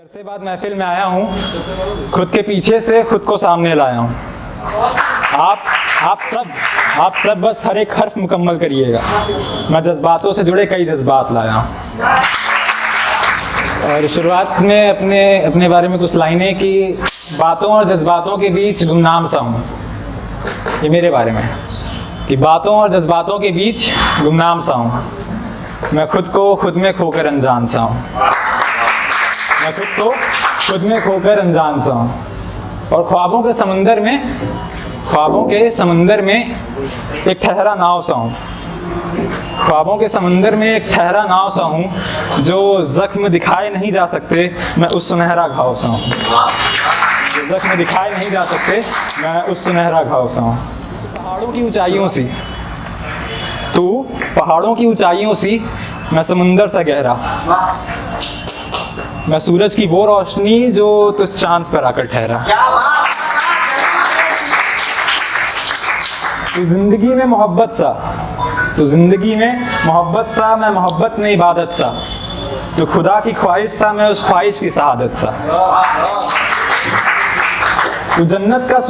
अरसे बाद महफिल में आया हूँ, खुद के पीछे से खुद को सामने लाया हूँ। आप सब बस हर एक हर्फ मुकम्मल करिएगा। मैं जज्बातों से जुड़े कई जज्बात लाया हूँ। और शुरुआत में अपने बारे में कुछ लाइनें कि बातों और जज्बातों के बीच गुमनाम सा हूँ। ये मेरे बारे में कि बातों और जज्बातों के बीच गुमनाम सा हूँ। मैं खुद को खुद में खोकर अनजान सा हूँ। मैं खुद को खुद में खोकर अनजान सा हूँ। और ख्वाबों के समंदर में एक ठहरा नाव सा हूँ। ख्वाबों के समंदर में एक ठहरा नाव सा हूँ। जो जख्म दिखाए नहीं जा सकते, मैं उस सुनहरा घाव सा हूँ। जो जख्म दिखाए नहीं जा सकते, मैं उस सुनहरा घाव सा हूँ। पहाड़ों की ऊंचाइयों सी, मैं समुंदर सा गहरा। मैं सूरज की वो रोशनी जो तुझ चांद पर आकर ठहरा। तू जिंदगी में मोहब्बत सा, मैं मोहब्बत में इबादत सा। तो खुदा की ख्वाहिश सा, मैं उस ख्वाहिश की शहादत सा। तू जन्नत का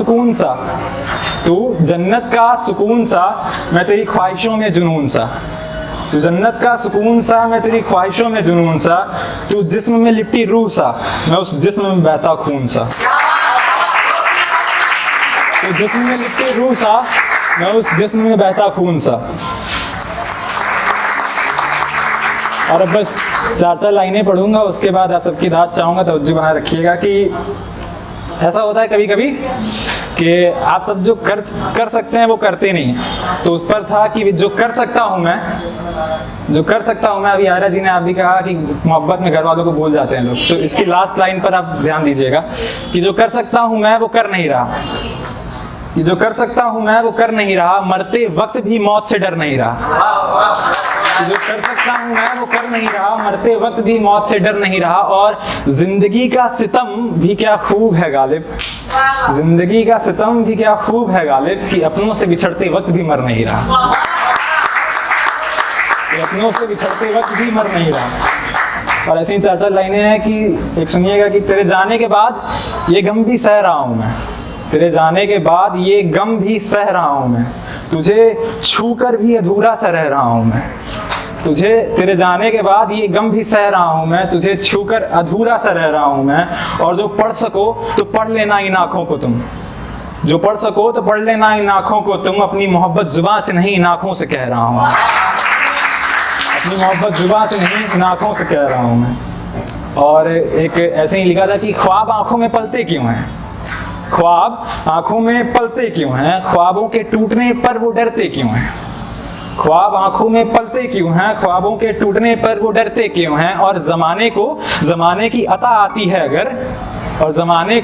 सुकून सा, मैं तेरी ख्वाहिशों में जुनून सा। तू जन्नत का सुकून सा, मैं तेरी ख्वाहिशों में जुनून सा। तू जिस्म में लिपटी रूह सा, मैं उस जिस्म में बहता खून सा। तू जिस्म में लिपटी रूह सा, मैं उस जिस्म में बहता खून सा। और अब बस 4 लाइनें पढ़ूंगा, उसके बाद आप सबकी दाद चाहूंगा, तवज्जो बनाए रखिएगा कि ऐसा होता है कभी कभी कि आप सब जो कर सकते हैं वो करते नहीं। तो उस पर था कि जो कर सकता हूँ मैं, अभी आयरा जी ने आप भी कहा कि मोहब्बत में घर वालों को भूल जाते हैं लोग। तो इसकी लास्ट लाइन पर आप ध्यान दीजिएगा कि जो कर सकता हूँ मैं वो कर नहीं रहा। जो कर सकता हूँ मैं वो कर नहीं रहा, मरते वक्त भी मौत से डर नहीं रहा। जो कर सकता हूँ मैं वो कर नहीं रहा, मरते वक्त भी मौत से डर नहीं रहा। और जिंदगी का सितम भी क्या खूब है गालिब, जिंदगी का सितम भी क्या खूब है गालिब, कि अपनों से बिछड़ते वक्त भी मर नहीं रहा। अपनों से बिछड़ते वक्त भी मर नहीं रहा। और ऐसी 4 लाइनें हैं कि एक सुनिएगा कि तेरे जाने के बाद ये गम भी सह रहा हूँ मैं। तेरे जाने के बाद ये गम भी सह रहा हूँ मैं। तुझे छूकर भी अधूरा सा रह रहा हूँ मैं। तेरे जाने के बाद ये गम भी सह रहा हूँ मैं। तुझे छूकर अधूरा सा रह रहा हूँ मैं। और जो पढ़ सको तो पढ़ लेना इन आँखों को तुम। जो पढ़ सको तो पढ़ लेना इन आँखों को तुम। अपनी मोहब्बत जुबान से नहीं इन आँखों से कह रहा हूँ। अपनी मोहब्बत जुबान से नहीं इन आँखों से कह रहा हूँ मैं। और एक ऐसे ही लिखा था कि ख्वाब आँखों में पलते क्यों हैं, ख्वाब आँखों में पलते क्यों हैं, ख्वाबों के टूटने पर वो डरते क्यों हैं। ख्वाब आँखों में पलते क्यों हैं, ख्वाबों के टूटने पर वो डरते क्यों हैं। और ज़माने की अता आती है अगर, और ज़माने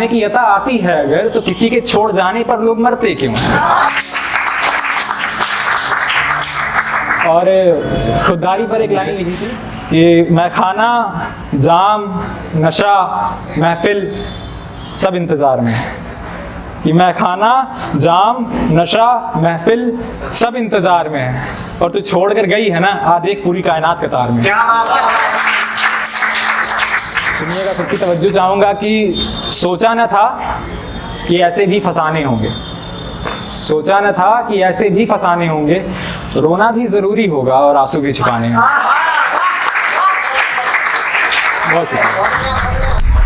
की अता आती है अगर, तो किसी के छोड़ जाने पर लोग मरते क्यों हैं। और खुददारी पर एक लाइन लिखी थी कि मैं खाना, जाम, नशा, महफिल सब इंतज़ार में। कि मैं खाना, जाम, नशा, महफिल सब इंतजार में है। और तू छोड़ कर गई है ना, आ देख पूरी कायनात कतार में। सुनिएगा, खुद की तवज्जो चाहूंगा कि सोचा न था कि ऐसे भी फसाने होंगे। सोचा न था कि ऐसे भी फसाने होंगे। रोना भी जरूरी होगा और आंसू भी छुपाने होंगे। बहुत शुक्रिया।